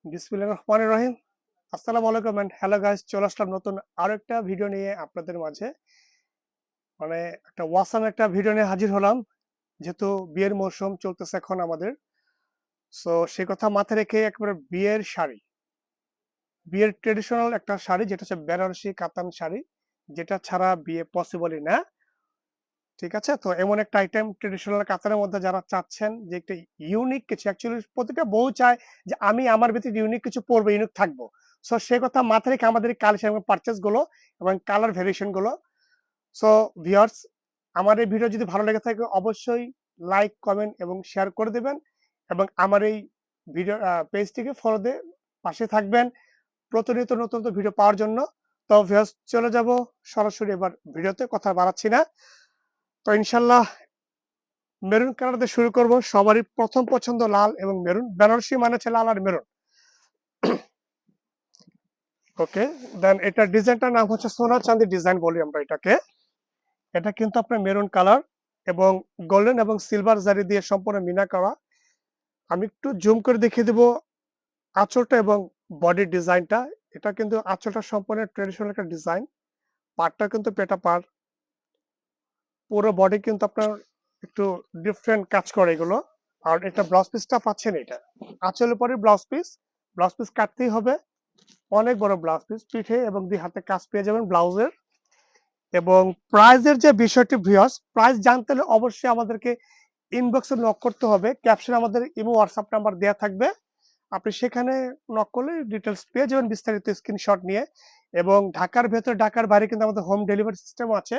বিসমিল্লাহির রহমানির রহিম। আসসালামু আলাইকুম এন্ড হ্যালো গাইস, চলে আসলাম নতুন আরো একটা ভিডিও নিয়ে আপনাদের মাঝে। মানে একটা ওয়াসাম একটা ভিডিও নিয়ে হাজির হলাম, যেহেতু বিয়ের মৌসুম চলতেছে এখন আমাদের। সো সেই কথা মাথায় রেখে একবারে বিয়ের ট্রেডিশনাল একটা শাড়ি, যেটা হচ্ছে বেনারসি কাতান শাড়ি, যেটা ছাড়া বিয়ে পসিবলই না। ঠিক আছে, তো এমন একটা আইটেম ট্রেডিশনাল কাতানের মধ্যে যারা চাচ্ছেন যে একটা ইউনিক কিছু, অ্যাকচুয়ালি প্রতিটা বউ চায় যে আমি আমার ভিতরে ইউনিক কিছু পরবো, ইউনিক থাকবো। সো সে কথা মাথায় রেখে আমাদের কালেকশন এবং পারচেস গুলো এবং কালার ভেরিয়েশন গুলো। সো ভিউয়ার্স, আমার এই ভিডিও যদি ভালো লেগে থাকে অবশ্যই লাইক, কমেন্ট এবং শেয়ার করে দেবেন, এবং আমার এই ভিডিও পেজটিকে ফলো দিয়ে পাশে থাকবেন প্রতিনিয়ত নতুন নতুন ভিডিও পাওয়ার জন্য। তো ভিউয়ার্স, চলে যাব সরাসরি এবার ভিডিওতে, কথা বাড়াচ্ছি না। তো ইনশাল্লাহ মেরুন কালার দিয়ে শুরু করব। সবারই প্রথম পছন্দ লাল এবং মেরুন, বেনারসি মানে হচ্ছে লাল আর মেরুন। ওকে, দেন এটা ডিজাইনটার নাম হচ্ছে সোনা চাঁদি ডিজাইন বলি আমরা এটাকে। এটা কিন্তু আপনার মেরুন কালার এবং গোল্ডেন এবং সিলভার জারি দিয়ে সম্পূর্ণ মিনা করা। আমি একটু জুম করে দেখিয়ে দেবো আঁচলটা এবং বডির ডিজাইনটা। এটা কিন্তু আঁচলটা সম্পূর্ণ ট্রেডিশনাল একটা ডিজাইন, পাড়টা কিন্তু পেটা পাড়, পুরো বডি কিন্তু আপনার একটু ডিফারেন্ট কাজ করে এগুলো। আর এটা ব্লাউজ পিসটা পাচ্ছেন, এটা আঁচলের পরে ব্লাউজ পিস। ব্লাউজ পিস কাটতেই হবে, অনেক বড় ব্লাউজ পিস, পিঠে এবং দুই হাতে কাজ পেয়ে যাবেন ব্লাউজের। এবং প্রাইজের যে বিষয়টি ভিউয়ার্স, প্রাইস জানতে হলে অবশ্যই আমাদেরকে ইনবক্সে নক করতে হবে। ক্যাপশনে আমাদের ইমো হোয়াটসঅ্যাপ নাম্বার দেওয়া থাকবে, আপনি সেখানে নক করলে ডিটেলস পেয়ে যাবেন বিস্তারিত স্ক্রিনশট নিয়ে। এবং ঢাকার ভেতরে ঢাকার বাইরে কিন্তু আমাদের হোম ডেলিভারি সিস্টেম আছে।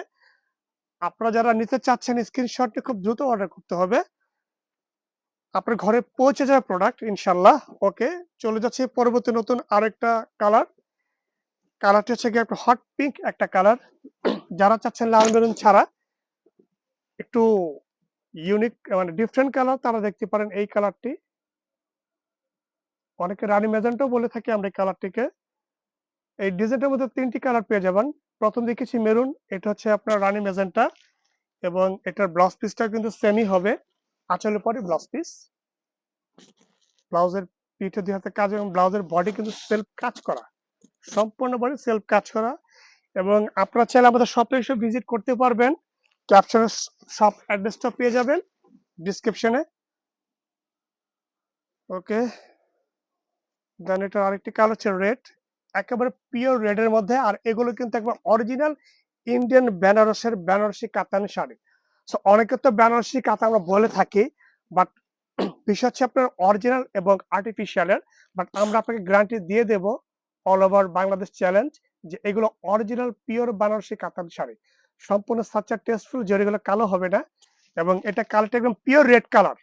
আপনারা যারা নিতে চাচ্ছেন স্ক্রিনশটটি খুব দ্রুত অর্ডার করতে হবে, আপনার ঘরে পৌঁছে যাবে প্রোডাক্ট ইনশাল্লাহ। ওকে, চলে যাচ্ছে পরবর্তী নতুন আরেকটা কালার। কালারটি হচ্ছে গিয়ে একটা হট পিঙ্ক একটা কালার। যারা চাচ্ছেন লাল মেরুন ছাড়া একটু ইউনিক মানে ডিফারেন্ট কালার, তারা দেখতে পারেন এই কালারটি। অনেকে রানী ম্যাজেন্টাও বলে থাকি আমরা এই কালারটিকে। এই ডিজাইনটার মধ্যে তিনটি কালার পেয়ে যাবেন। প্রথম দেখেছি মেরুন, এটা হচ্ছে আপনার রানী ম্যাজেন্টা, এবং এটার ব্লাউজ পিসটা কিন্তু সেমই হবে, আঁচলের পরে ব্লাউজ পিস। ব্লাউজের পিঠে দুই হাতে কাজ এবং ব্লাউজের বডি কিন্তু সেলফ কাজ করা, সম্পূর্ণ বডি সেলফ কাজ করা। এবং আপনারা চাইলে আমাদের শপে এসে ভিজিট করতে পারবেন। ক্যাপশনে শপ অ্যাড্রেসটা পেয়ে যাবেন ডিসক্রিপশনে। ওকে, দেন এটার আরেকটি কালার হচ্ছে রেড, একেবারে পিওর রেডের মধ্যে। আর এগুলো কিন্তু একবার অরিজিনাল ইন্ডিয়ান বেনারসের বেনারসি কাতান শাড়ি। সো অনেকে তো বেনারসি কাতান আমরা বলে থাকি, বাট বিষয় হচ্ছে আপনার অরিজিনাল এবং আর্টিফিশিয়ালের। বাট আমরা আপনাকে গ্যারান্টি দিয়ে দেব অল ওভার বাংলাদেশ চ্যালেঞ্জ যে এগুলো অরিজিনাল পিওর বেনারসি কাতান শাড়ি, সম্পূর্ণ সাচ্চা টেস্টফুল, যেগুলো কালো হবে না। এবং এটা কালারটা একদম পিওর রেড কালার।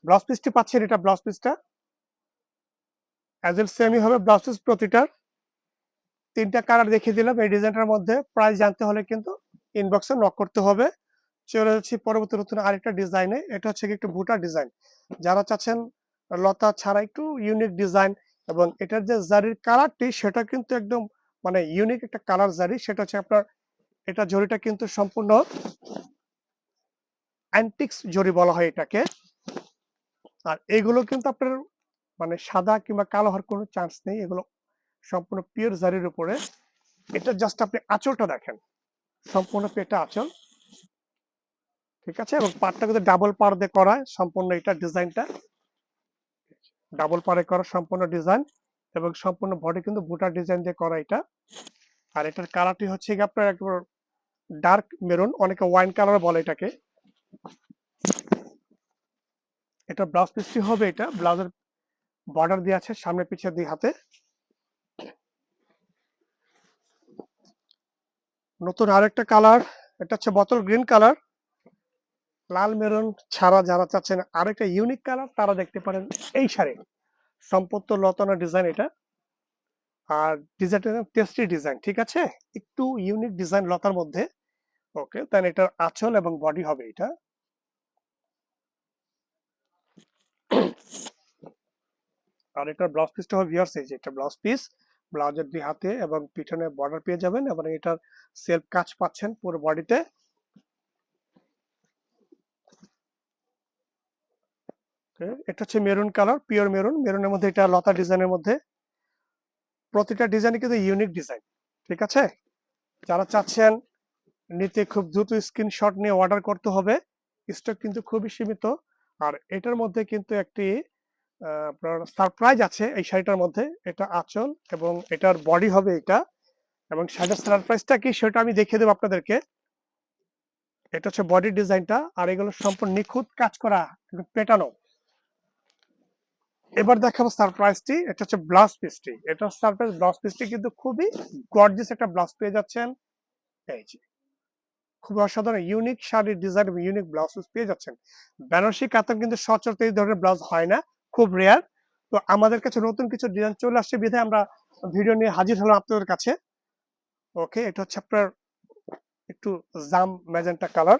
ব্লাউজ পিসটি পাচ্ছেন, এটা ব্লাউজ পিসটা অ্যাজ এল সেমই হবে ব্লাউজ পিস প্রতিটার। তিনটা কালার দেখিয়ে দিলাম এই ডিজাইনটার মধ্যে। প্রাইস জানতে হলে কিন্তু ইনবক্সে নক করতে হবে। চলে যাচ্ছি পরবর্তী নতুন আরেকটা ডিজাইনে। এটা হচ্ছে একটু ভুটা ডিজাইন, যারা চাচ্ছেন লতা ছাড়া একটু ইউনিক ডিজাইন। এবং এটার যে জারির কালারটি সেটা কিন্তু একদম মানে ইউনিক একটা কালার জারি। সেটা হচ্ছে আপনার, এটা জরিটা কিন্তু সম্পূর্ণ অ্যান্টিক্স জরি বলা হয় এটাকে। আর এগুলো কিন্তু আপনার মানে সাদা কিংবা কালো হওয়ার কোনো চান্স নেই, এগুলো সম্পূর্ণ পিওর জারির উপরে। এটা জাস্ট আপনি আঁচলটা দেখেন, সম্পূর্ণ পেটা আঁচল, ঠিক আছে। এবং পাড়টা কিন্তু ডাবল পাড় দিয়ে করা সম্পূর্ণ, এটা ডিজাইনটা ডাবল পাড়ে করা সম্পূর্ণ ডিজাইন। এবং সম্পূর্ণ বডি কিন্তু বুটার ডিজাইন দিয়ে করা এটা। আর এটার কালারটি হচ্ছে কি আপনার একবার ডার্ক মেরুন, অনেকে ওয়াইন কালার বলে এটাকে। এটা ব্লাউজ পিসটি হবে, এটা ব্লাউজের বর্ডার দিয়ে আছে সামনে পিছিয়ে দুই হাতে। নতুন আরেকটা কালার, এটা হচ্ছে বোতল গ্রিন কালার। লাল মেরুন ছাড়া যারা চাচ্ছেন আরেকটা ইউনিক কালার, তারা দেখতে পারেন এই শাড়ি, সম্পূর্ণ লতানো ডিজাইন এটা। আর ডিজাইনটা টেস্টি ডিজাইন, ঠিক আছে, একটু ইউনিক ডিজাইন লতার মধ্যে। ওকে, দেন এটার আঁচল এবং বডি হবে এটা। আর এটার ব্লাউজ পিসটা হবে ভিউয়ার্স, এই যে এটা ব্লাউজ পিস, ব্লাউজের দুই হাতে এবং পিছনে বর্ডার পেয়ে যাবেন। এবং এটার সেলফ কাজ পাচ্ছেন পুরো বডিতে। এটা হচ্ছে মেরুন কালার, পিওর মেরুন। মেরুনের মধ্যে এটা লতা ডিজাইনের মধ্যে, প্রতিটা ডিজাইন কিন্তু ইউনিক ডিজাইন। ঠিক আছে, যারা চাচ্ছেন নিতে খুব দ্রুত স্ক্রিনশট নিয়ে অর্ডার করতে হবে, স্টক কিন্তু খুবই সীমিত। আর এটার মধ্যে কিন্তু একটি আপনার সারপ্রাইজ আছে এই শাড়িটার মধ্যে। এটা আঁচল এবং এটার বডি হবে এটা, এবং শাড়িটার সারপ্রাইজটা কি সেটা আমি দেখিয়ে দেবো আপনাদেরকে। এটা হচ্ছে বডি ডিজাইনটা, আর এগুলো সম্পূর্ণ নিখুঁত কাজ করা, পেটানো। এবার দেখাবো সারপ্রাইজটি। এটা হচ্ছে ব্লাউজ পিসটি। এটা সারপ্রাইজ ব্লাউজ পিসটি কিন্তু খুবই গর্জিয়াস একটা ব্লাউজ পেয়ে যাচ্ছেন। এই যে খুবই অসাধারণ ইউনিক শাড়ির ডিজাইন এবং ইউনিক ব্লাউজ পিস পেয়ে যাচ্ছেন। বেনারসি কাতান কিন্তু সচরাচর এই ধরনের ব্লাউজ হয় না, খুব রেয়ার। তো আমাদের কাছে নতুন কিছু ডিজাইন চলে আসছে বিধায় আমরা ভিডিও নিয়ে হাজির হলাম আপনাদের কাছে। ওকে, এটা হচ্ছে আপনার একটু জাম ম্যাজেন্টা কালার,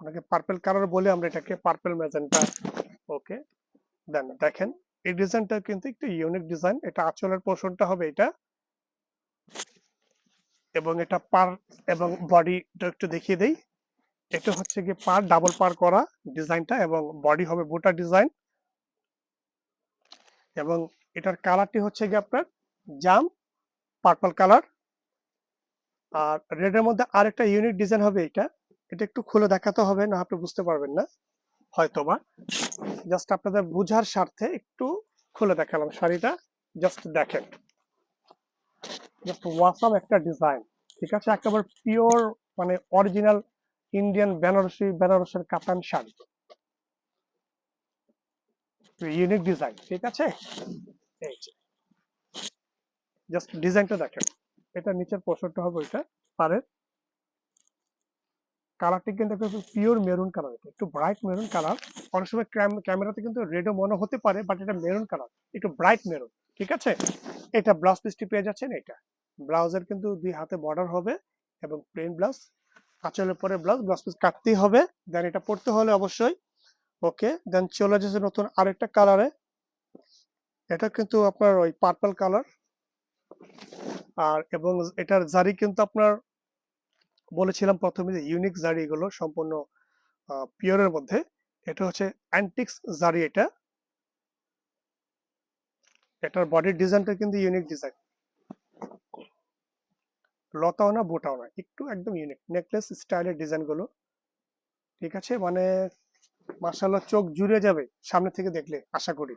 অনেকে পার্পল কালার বলে, আমরা এটাকে পার্পল ম্যাজেন্টা। ওকে, দেন দেখেন এই ডিজাইনটা কিন্তু একটু ইউনিক ডিজাইন। এটা আঁচলের পোর্শনটা হবে এটা, এবং এটা পার এবং বডিটা একটু দেখিয়ে দেই। এটা হচ্ছে গিয়ে পার ডাবল পার করা ডিজাইনটা, এবং বডি হবে বুটা ডিজাইন, এবং এটার কালারটি হচ্ছে গিয়ে আপনার জাম পার্পল কালার। আর রেডের মধ্যে আরেকটা ইউনিক ডিজাইন হবে এটা। এটা একটু খুলে দেখাতে হবে, না আপনি বুঝতে পারবেন না হয়তোবা। জাস্ট আপনাদের বুঝার স্বার্থে একটু খুলে দেখালাম শাড়িটা, জাস্ট দেখেন। জাস্ট ওয়াসাম একটা ডিজাইন। ঠিক আছে, একেবারে পিওর মানে অরিজিনাল ইন্ডিয়ান বেনারসের কাতান শাড়ি, ইউনিক ডিজাইন। ঠিক আছে, এই যে জাস্ট ডিজাইনটা দেখেন। এটা নিচের পোর্শনটা হবে ওইটা পারের। কালারটি কিন্তু পিওর মেরুন কালার, একটু ব্রাইট মেরুন কালার। অনেক সময় ক্যামেরাতে কিন্তু রেডও মনে হতে পারে, বাট এটা মেরুন কালার, একটু ব্রাইট মেরুন। ঠিক আছে, এটা ব্লাউজ পিসটি পেয়ে যাচ্ছেন। এটা ব্লাউজের কিন্তু দুই হাতে বর্ডার হবে এবং প্লেন ব্লাউজ, আঁচলের পরে ব্লাউজ পিস কাটতেই হবে। দেন এটা পড়তে হলে অবশ্যই। ওকে, দেন চলে যাচ্ছে নতুন আরেকটা কালারে। এটা কিন্তু আপনার ওই পার্পল কালার, আর এবং এটার জারি কিন্তু আপনার বলেছিলাম প্রথমে যে ইউনিক জারি, এগুলো সম্পূর্ণ পিওরের মধ্যে। এটা হচ্ছে অ্যান্টিক্স জারি। এটার বডির ডিজাইনটা কিন্তু ইউনিক ডিজাইন, লতাও না বোটাও না, একটু একদম ইউনিক নেকলেস স্টাইলের ডিজাইন গুলো। ঠিক আছে, মানে মাশাআল্লাহ চোখ জুড়ে যাবে সামনে থেকে দেখলে, আশা করি।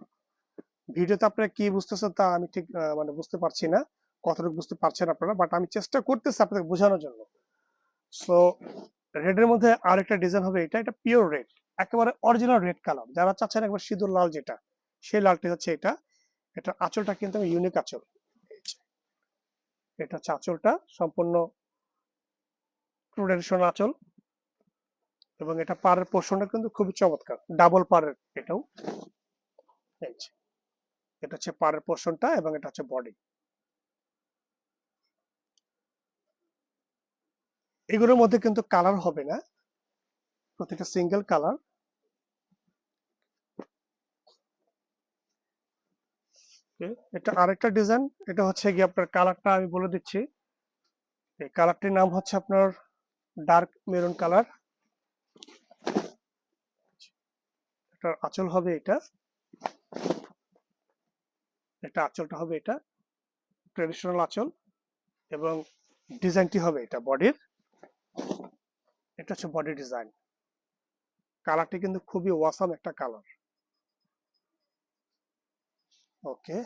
ভিডিওতে আপনারা কি বুঝতেছেন তা আমি ঠিক মানে বুঝতে পারছি না, কতটুকু বুঝতে পারছেন আপনারা, বাট আমি চেষ্টা করতেছি আপনাদের বোঝানোর জন্য। সো রেডের মধ্যে আরেকটা ডিজাইন হবে এটা। এটা পিওর রেড, একেবারে অরিজিনাল রেড কালার। যারা চাচ্ছেন একবার সিঁদুর লাল যেটা, সেই লালটি হচ্ছে এটা। এটা আঁচলটা কিন্তু ইউনিক আঁচল। এটা হচ্ছে আঁচলটা, সম্পূর্ণ ট্রেডিশনাল আঁচল, এবং এটা পাড়ের পোর্শনটা কিন্তু খুবই চমৎকার, ডাবল পাড়ের এটাও। এই যে, এটা হচ্ছে পাড়ের পোর্শনটা, এবং এটা হচ্ছে বডি। এগুলোর মধ্যে কিন্তু কালার হবে না, প্রত্যেকটা সিঙ্গেল কালার। এটা আরেকটা ডিজাইন। এটা হচ্ছে গিয়ে আপনার কালারটা আমি বলে দিচ্ছি। এই কালারটির নাম হচ্ছে আপনার ডার্ক মেরুন কালার। এটার আঁচল হবে এটা, এটা আঁচলটা হবে এটা, ট্রেডিশনাল আঁচল, এবং ডিজাইনটি হবে এটা বডির। এটা হচ্ছে বডি ডিজাইন। কালারটি কিন্তু খুবই ওয়াসাম একটা কালার। ওকে,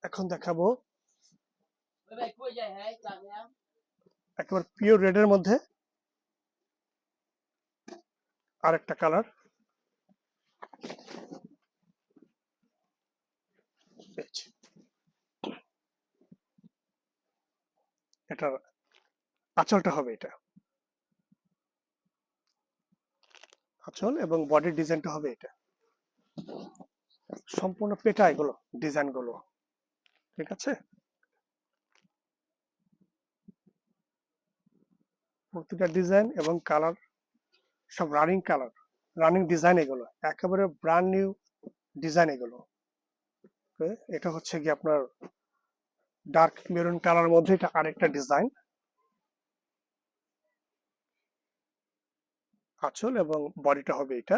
এখন দেখাবো একেবারে পিওর রেডের মধ্যে আরেকটা কালার। এটার আঁচলটা হবে এটা, আঁচল এবং বডির ডিজাইনটা হবে এটা। সম্পূর্ণ পেটা এগুলো ডিজাইন গুলো। ঠিক আছে, প্রতিটা ডিজাইন এবং কালার সব রানিং কালার, রানিং ডিজাইন এগুলো, একেবারে ব্র্যান্ড নিউ ডিজাইন এগুলো। এটা হচ্ছে কি আপনার ডার্ক মেরুন কালার মধ্যে এটা আরেকটা ডিজাইন। আঁচল এবং বডিটা হবে এটা।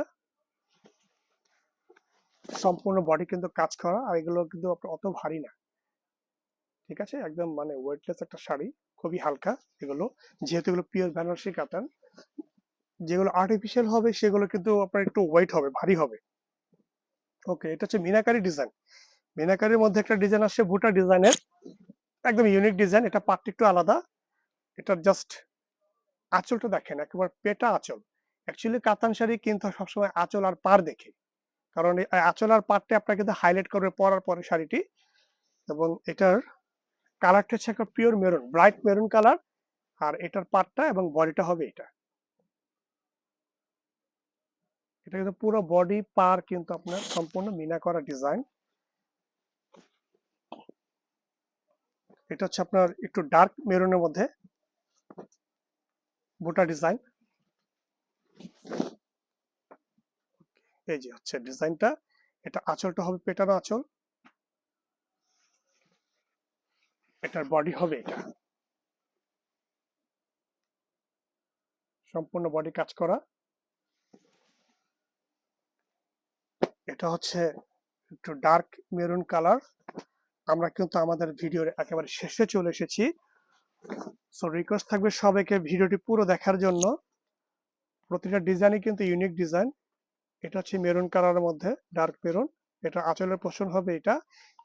সম্পূর্ণ বডি কিন্তু কাজ করা, আর এগুলো কিন্তু আপনার অত ভারী না, ঠিক আছে, একদম মানে ওয়েটলেস একটা শাড়ি, খুবই হালকা এগুলো, যেহেতু এগুলো পিওর বেনারসি কাতান। যেগুলো আর্টিফিশিয়াল হবে সেগুলো কিন্তু আপনার একটু ওয়েট হবে, ভারী হবে। ওকে, এটা হচ্ছে মিনাকারি ডিজাইন। মিনাকারির মধ্যে একটা ডিজাইন আসছে বুটা ডিজাইনের, একদম ইউনিক ডিজাইন। এটা পার্টটা একটু আলাদা। এটা জাস্ট আঁচলটা দেখেন, একেবারে পেটা আঁচল। অ্যাকচুয়ালি কাতান শাড়ি কিন্তু সবসময় আঁচল আর পাড় দেখে, কারণ এই আঁচল আর পাড়টা আপনার কিন্তু হাইলাইট করবে পরার পরে শাড়িটি। এবং এটার কালারটা হচ্ছে একটা pure maroon, bright maroon colour. আর এটার পাড়টা এবং বডিটা হবে এটা। এটা কিন্তু পুরো বডি পার কিন্তু আপনার সম্পূর্ণ মিনা করা ডিজাইন। এটা হচ্ছে আপনার একটু ডার্ক মেরুনের মধ্যে বুটা ডিজাইন। এই যে হচ্ছে ডিজাইনটা। এটা আঁচলটা হবে পেটানো আঁচল, এটার বডি হবে এটা, সম্পূর্ণ বডি কাজ করা। এটা হচ্ছে একটু ডার্ক মেরুন কালার। আমরা কিন্তু আমাদের ভিডিওর একেবারে শেষে চলে এসেছি। সো রিকোয়েস্ট থাকবে সবাইকে ভিডিওটি পুরো দেখার জন্য। প্রতিটা ডিজাইনই কিন্তু ইউনিক ডিজাইন। এটা হচ্ছে মেরুন কালারের মধ্যে ডার্ক মেরুন। এটা আঁচলের পোর্শন হবে এটা,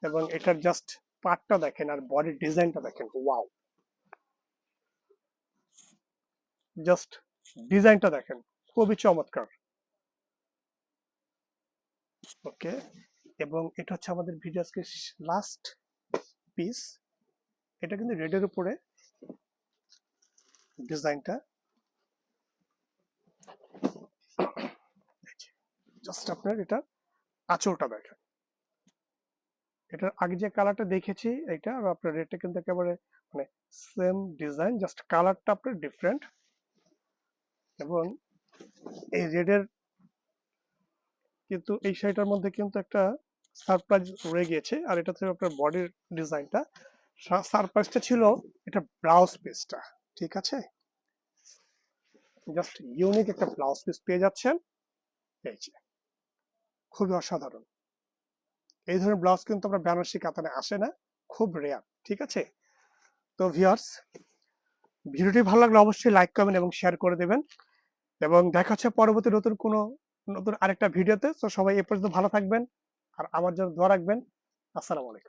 এবং এটার জাস্ট পার্টটা দেখেন আর বডির ডিজাইনটা দেখেন, ওয়াও, জাস্ট ডিজাইনটা দেখেন, খুবই চমৎকার। ওকে, এবং এটা হচ্ছে আমাদের ভিডিও আজকে লাস্ট পিস। এটা কিন্তু রেডের উপরে ডিজাইনটা, জাস্ট আপনার এটা আঁচলটা দেখেন। এটার আগে যে কালারটা দেখেছি এটা আর আপনার রেডটা কিন্তু একেবারে মানে সেম ডিজাইন, জাস্ট কালারটা আপনার ডিফারেন্ট। এবং এই রেডের কিন্তু এই শাড়িটার মধ্যে কিন্তু একটা সারপ্রাইজ রয়ে গিয়েছে। আর এটা থেকে আপনার বডির ডিজাইনটা, সারপ্রাইজটা ছিল এটা ব্লাউজ পিসটা, ঠিক আছে, জাস্ট ইউনিক একটা ব্লাউজ পিস পেয়ে যাচ্ছেন। এই যে খুবই অসাধারণ। এই ধরনের ব্লাউজ কিন্তু আমরা বেনারসি কাতানে আসে না, খুব রেয়ার, ঠিক আছে। তো ভিউয়ার্স, ভিডিওটি ভালো লাগলে অবশ্যই লাইক করবেন এবং শেয়ার করে দেবেন, এবং দেখা হচ্ছে পরবর্তী নতুন আরেকটা ভিডিওতে। তো সবাই এ পর্যন্ত ভালো থাকবেন আর আমার জন্য দোয়া রাখবেন। আসসালামু আলাইকুম।